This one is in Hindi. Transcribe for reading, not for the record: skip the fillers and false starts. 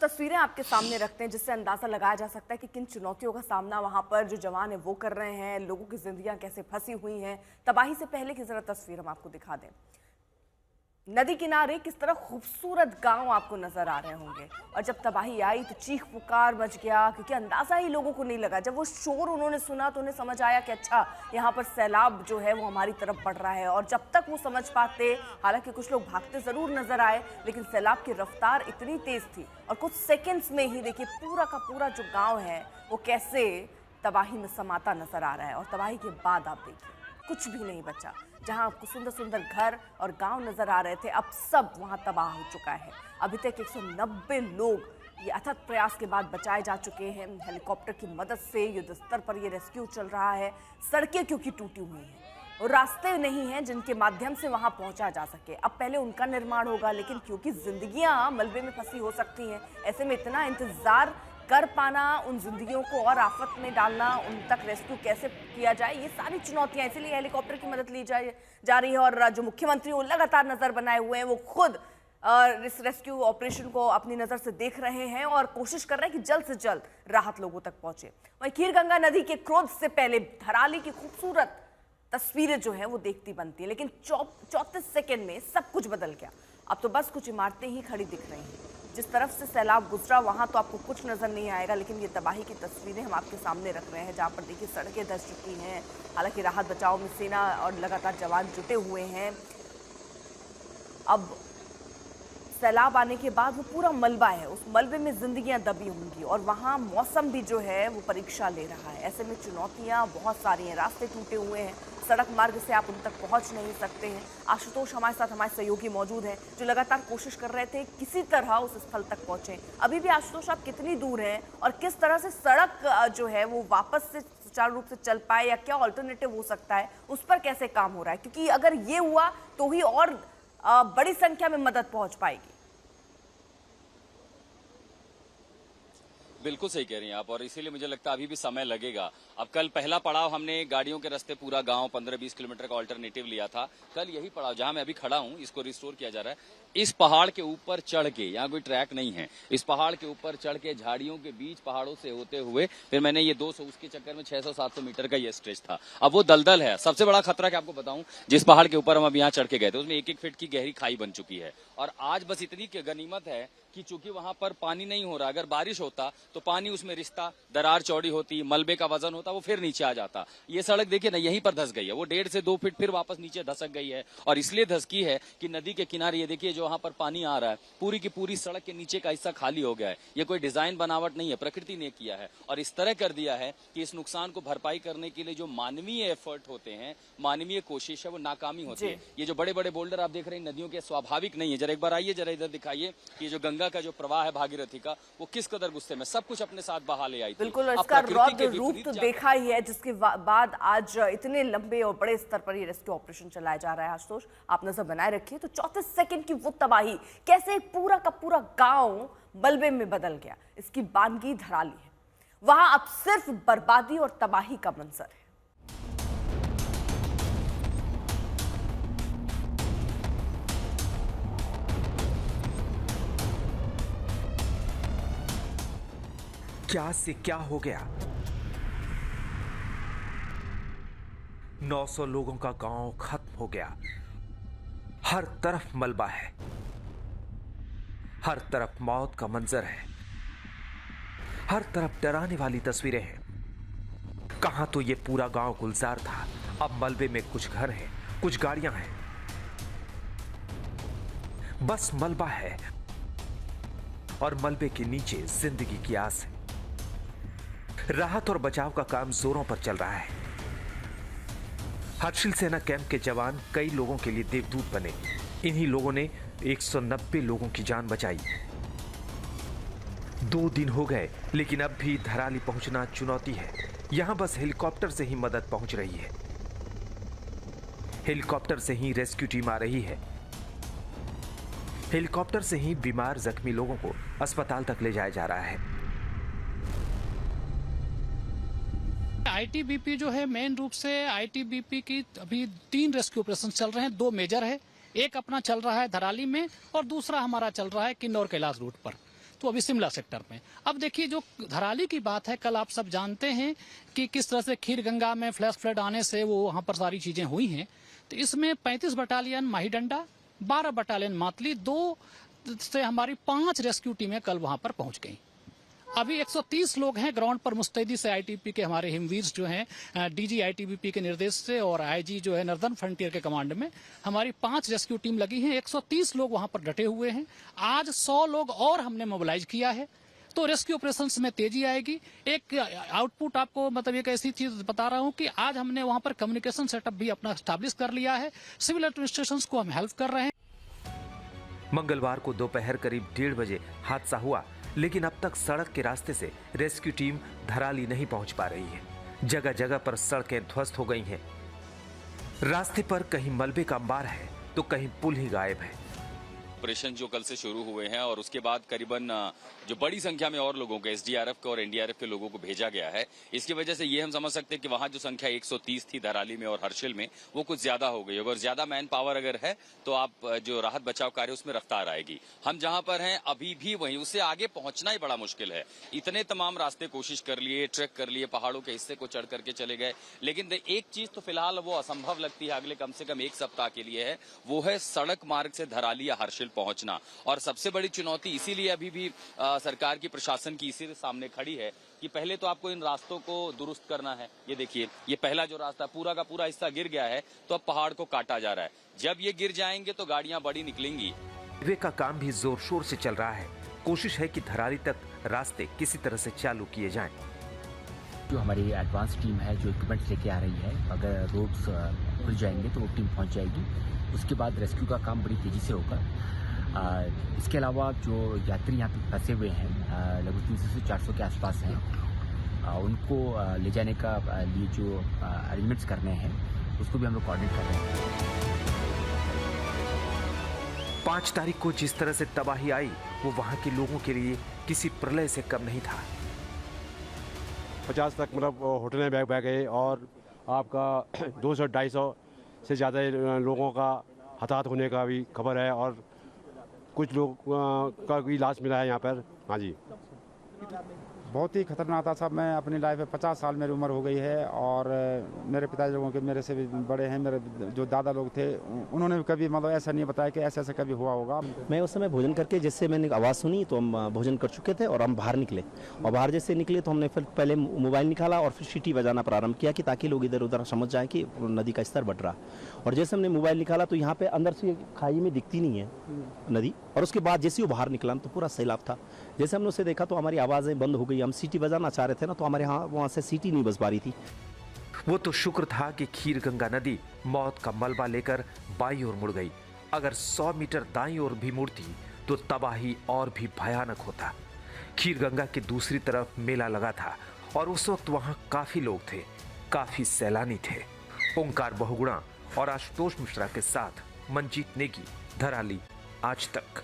तस्वीरें आपके सामने रखते हैं जिससे अंदाजा लगाया जा सकता है कि किन चुनौतियों का सामना वहां पर जो जवान है वो कर रहे हैं, लोगों की जिंदगियां कैसे फंसी हुई हैं। तबाही से पहले की जरा तस्वीर हम आपको दिखा दें। नदी किनारे किस तरह खूबसूरत गांव आपको नजर आ रहे होंगे, और जब तबाही आई तो चीख पुकार मच गया, क्योंकि अंदाजा ही लोगों को नहीं लगा। जब वो शोर उन्होंने सुना तो उन्हें समझ आया कि अच्छा यहाँ पर सैलाब जो है वो हमारी तरफ बढ़ रहा है। और जब तक वो समझ पाते, हालांकि कुछ लोग भागते जरूर नजर आए, लेकिन सैलाब की रफ्तार इतनी तेज थी और कुछ सेकेंड्स में ही देखिए पूरा का पूरा जो गाँव है वो कैसे तबाही में समाता नजर आ रहा है। और तबाही के बाद आप देखिए कुछ भी नहीं बचा। जहां आपको सुंदर सुंदर घर और गांव नजर आ रहे थे, अब सब वहां तबाह हो चुका है। अभी तक 190 लोग ये अथक प्रयास के बाद बचाए जा चुके हैं। हेलीकॉप्टर की मदद से युद्ध स्तर पर ये रेस्क्यू चल रहा है। सड़कें क्योंकि टूटी हुई हैं और रास्ते नहीं हैं जिनके माध्यम से वहां पहुंचा जा सके। अब पहले उनका निर्माण होगा, लेकिन क्योंकि जिंदगियां मलबे में फंसी हो सकती हैं, ऐसे में इतना इंतजार कर पाना, उन जिंदगियों को और आफत में डालना, उन तक रेस्क्यू कैसे किया जाए, ये सारी चुनौतियां, इसीलिए हेलीकॉप्टर की मदद ली जा रही है। और जो मुख्यमंत्री वो लगातार नजर बनाए हुए हैं, वो खुद इस रेस्क्यू ऑपरेशन को अपनी नजर से देख रहे हैं और कोशिश कर रहे हैं कि जल्द से जल्द राहत लोगों तक पहुंचे। वहीं खीरगंगा नदी के क्रोध से पहले धराली की खूबसूरत तस्वीरें जो है वो देखती बनती है, लेकिन 34 सेकेंड में सब कुछ बदल गया। अब तो बस कुछ इमारतें ही खड़ी दिख रही हैं। जिस तरफ से सैलाब गुजरा वहां तो आपको कुछ नजर नहीं आएगा, लेकिन ये तबाही की तस्वीरें हम आपके सामने रख रहे हैं, जहां पर देखिए सड़कें धंस चुकी हैं। हालांकि राहत बचाव में सेना और लगातार जवान जुटे हुए हैं। अब सैलाब आने के बाद वो पूरा मलबा है, उस मलबे में जिंदगियां दबी होंगी और वहां मौसम भी जो है वो परीक्षा ले रहा है। ऐसे में चुनौतियां बहुत सारी हैं, रास्ते टूटे हुए हैं, सड़क मार्ग से आप उन तक पहुंच नहीं सकते हैं। आशुतोष हमारे साथ, हमारे सहयोगी मौजूद हैं जो लगातार कोशिश कर रहे थे किसी तरह उस स्थल तक पहुंचे। अभी भी आशुतोष आप कितनी दूर हैं और किस तरह से सड़क जो है वो वापस से सुचारू रूप से चल पाए, या क्या ऑल्टरनेटिव हो सकता है, उस पर कैसे काम हो रहा है? क्योंकि अगर ये हुआ तो ही और बड़ी संख्या में मदद पहुंच पाएगी। बिल्कुल सही कह रही हैं आप, और इसीलिए मुझे लगता है अभी भी समय लगेगा। अब कल पहला पड़ाव हमने गाड़ियों के रास्ते पूरा गांव 15-20 किलोमीटर का ऑल्टरनेटिव लिया था। कल यही पड़ाव जहां मैं अभी खड़ा हूं, इसको रिस्टोर किया जा रहा है। इस पहाड़ के ऊपर चढ़ के, यहाँ कोई ट्रैक नहीं है, इस पहाड़ के ऊपर चढ़ के झाड़ियों के बीच पहाड़ों से होते हुए फिर मैंने ये 200 उसके चक्कर में 600-700 मीटर का ये स्ट्रेच था। अब वो दलदल है। सबसे बड़ा खतरा क्या आपको बताऊं, जिस पहाड़ के ऊपर हम अब यहाँ चढ़ के गए थे उसमें 1-1 फीट की गहरी खाई बन चुकी है। और आज बस इतनी गनीमत है कि चूंकि वहां पर पानी नहीं हो रहा, अगर बारिश होता तो पानी उसमें रिश्ता, दरार चौड़ी होती, मलबे का वजन होता, वो फिर नीचे आ जाता। ये सड़क देखिए ना, यहीं पर धस गई है, वो 1.5 से 2 फीट फिर वापस नीचे धसक गई है। और इसलिए धसकी है कि नदी के किनारे ये देखिए जो वहां पर पानी आ रहा है, पूरी की पूरी सड़क के नीचे का हिस्सा खाली हो गया है। ये कोई डिजाइन बनावट नहीं है, प्रकृति ने किया है और इस तरह कर दिया है कि इस नुकसान को भरपाई करने के लिए जो मानवीय एफर्ट होते हैं, मानवीय कोशिश है, वो नाकामी होती है। ये जो बड़े बड़े बोल्डर आप देख रहे हैं नदियों के, स्वाभाविक नहीं है। जरा एक बार आइए, जरा इधर दिखाइए कि जो गंगा का जो प्रवाह है भागीरथी का, वो किस कदर गुस्से में सब कुछ अपने साथ बहा ले आई थी। बिल्कुल, इसका रौद्र रूप तो देखा ही है, जिसके बाद आज इतने लंबे और बड़े स्तर पर ये रेस्क्यू ऑपरेशन चलाया जा रहा है। आशुतोष, आप नजर बनाए रखिए। तो 34 सेकंड की वो तबाही, कैसे एक पूरा का पूरा गांव मलबे में बदल गया, इसकी बानगी धराली है। वहां अब सिर्फ बर्बादी और तबाही का मंजर है। क्या से क्या हो गया? 900 लोगों का गांव खत्म हो गया। हर तरफ मलबा है, हर तरफ मौत का मंजर है, हर तरफ डराने वाली तस्वीरें हैं। कहां तो ये पूरा गांव गुलजार था, अब मलबे में कुछ घर हैं, कुछ गाड़ियां हैं, बस मलबा है और मलबे के नीचे जिंदगी की आस है। राहत और बचाव का काम जोरों पर चल रहा है। हर्षिल सेना कैंप के जवान कई लोगों के लिए देवदूत बने। इन्हीं लोगों ने 190 लोगों की जान बचाई। 2 दिन हो गए, लेकिन अब भी धराली पहुंचना चुनौती है। यहां बस हेलीकॉप्टर से ही मदद पहुंच रही है। हेलीकॉप्टर से ही रेस्क्यू टीम आ रही है। हेलीकॉप्टर से ही बीमार जख्मी लोगों को अस्पताल तक ले जाया जा रहा है। आईटीबीपी जो है, मेन रूप से आईटीबीपी की अभी 3 रेस्क्यू ऑपरेशन चल रहे हैं। 2 मेजर है, एक अपना चल रहा है धराली में और दूसरा हमारा चल रहा है किन्नौर कैलाश रूट पर। तो अभी शिमला सेक्टर में। अब देखिए जो धराली की बात है, कल आप सब जानते हैं कि किस तरह से खीर गंगा में फ्लैश फ्लड आने से वो वहां पर सारी चीजें हुई हैं। तो इसमें 35 बटालियन माहीडंडा, 12 बटालियन मातली, 2 से हमारी 5 रेस्क्यू टीमें कल वहां पर पहुंच गई। अभी 130 लोग हैं ग्राउंड पर मुस्तैदी से। आईटीबीपी के हमारे हिमवीर्स जो हैं डीजी आईटीबीपी के निर्देश से और आईजी जो है नॉर्दर्न फ्रंटियर के कमांड में हमारी 5 रेस्क्यू टीम लगी हैं। 130 लोग वहां पर डटे हुए हैं। आज 100 लोग और हमने मोबिलाइज किया है, तो रेस्क्यू ऑपरेशंस में तेजी आएगी। एक आउटपुट आपको मतलब एक ऐसी चीज बता रहा हूं कि आज हमने वहां पर कम्युनिकेशन सेटअप भी अपना स्टैब्लिश कर लिया है। सिविल एडमिनिस्ट्रेशन को हम हेल्प कर रहे हैं। मंगलवार को दोपहर करीब 1:30 बजे हादसा हुआ, लेकिन अब तक सड़क के रास्ते से रेस्क्यू टीम धराली नहीं पहुंच पा रही है। जगह जगह पर सड़कें ध्वस्त हो गई हैं। रास्ते पर कहीं मलबे का अंबार है तो कहीं पुल ही गायब है। ऑपरेशन जो कल से शुरू हुए हैं और उसके बाद करीबन जो बड़ी संख्या में और लोगों को एसडीआरएफ के और एनडीआरएफ के लोगों को भेजा गया है, इसकी वजह से ये हम समझ सकते हैं कि वहां जो संख्या 130 थी धराली में और हर्षिल में, वो कुछ ज्यादा हो गई। अगर ज्यादा मैन पावर अगर है तो आप जो राहत बचाव कार्य उसमें रफ्तार आएगी। हम जहां पर हैं अभी भी वहीं, उससे आगे पहुंचना ही बड़ा मुश्किल है। इतने तमाम रास्ते कोशिश कर लिए, ट्रैक कर लिए, पहाड़ों के हिस्से को चढ़ करके चले गए, लेकिन एक चीज तो फिलहाल वो असंभव लगती है अगले कम से कम 1 सप्ताह के लिए है, वो है सड़क मार्ग से धराली या हर्षिल पहुंचना। और सबसे बड़ी चुनौती इसीलिए अभी भी सरकार की, प्रशासन की इसी सामने खड़ी है कि पहले तो आपको इन रास्तों को दुरुस्त करना है। ये देखिए, ये पहला जो रास्ता पूरा का पूरा हिस्सा गिर गया है, तो अब पहाड़ को काटा जा रहा है। जब ये गिर जाएंगे तो गाड़ियां बड़ी निकलेंगी। हाईवे का काम भी जोर शोर से चल रहा है। कोशिश है कि धराली तक रास्ते किसी तरह से चालू किए जाएं। जो हमारी एडवांस टीम है जो इक्विपमेंट्स लेके आ रही है, अगर रोड्स खुल जाएंगे तो वो टीम पहुंच जाएगी। उसके बाद रेस्क्यू का काम बड़ी तेजी से होगा। इसके अलावा जो यात्री यहाँ पे फंसे हुए हैं, लगभग 300 से 400 के आसपास हैं, उनको ले जाने का लिए जो अरेंजमेंट्स करने हैं उसको भी हम लोग कोऑर्डिनेट कर रहे हैं। 5 तारीख को जिस तरह से तबाही आई वो वहां के लोगों के लिए किसी प्रलय से कम नहीं था। 50 तक मतलब होटलें बह गए और आपका 200-250 से ज़्यादा लोगों का हताहत होने का भी खबर है और कुछ लोग का भी लाश मिला है यहाँ पर। हाँ जी, बहुत ही खतरनाक था साहब। मैं अपनी लाइफ में 50 साल मेरी उम्र हो गई है और मेरे पिताजी लोगों के मेरे से भी बड़े हैं, मेरे जो दादा लोग थे उन्होंने भी कभी मतलब ऐसा नहीं बताया कि ऐसा ऐसा कभी हुआ होगा। मैं उस समय भोजन करके, जैसे मैंने आवाज़ सुनी तो हम भोजन कर चुके थे और हम बाहर निकले, और बाहर जैसे निकले तो हमने फिर पहले मोबाइल निकाला और फिर सीटी बजाना प्रारंभ किया कि ताकि लोग इधर उधर समझ जाएं कि नदी का स्तर बढ़ रहा। और जैसे हमने मोबाइल निकाला तो यहाँ पे अंदर से खाई में दिखती नहीं है नदी, और उसके बाद जैसे वो बाहर निकला तो पूरा सैलाब था। जैसे हमने उसे देखा तो हमारी आवाज़ें बंद हो गई। हम सीटी बजाना चाह रहे थे ना, तो हमारे यहाँ वहाँ से सीटी नहीं बज पा रही थी। वो तो शुक्र था कि खीर गंगा नदी मौत का मलबा लेकर बाईं ओर मुड़ गई। अगर 100 मीटर दाईं ओर भी मुड़ती तो तबाही और भी भयानक होता। खीर गंगा की दूसरी तरफ मेला लगा था और उस वक्त वहां काफी लोग थे, काफी सैलानी थे। ओंकार बहुगुणा और आशुतोष मिश्रा के साथ मंजीत नेगी, धराली आज तक।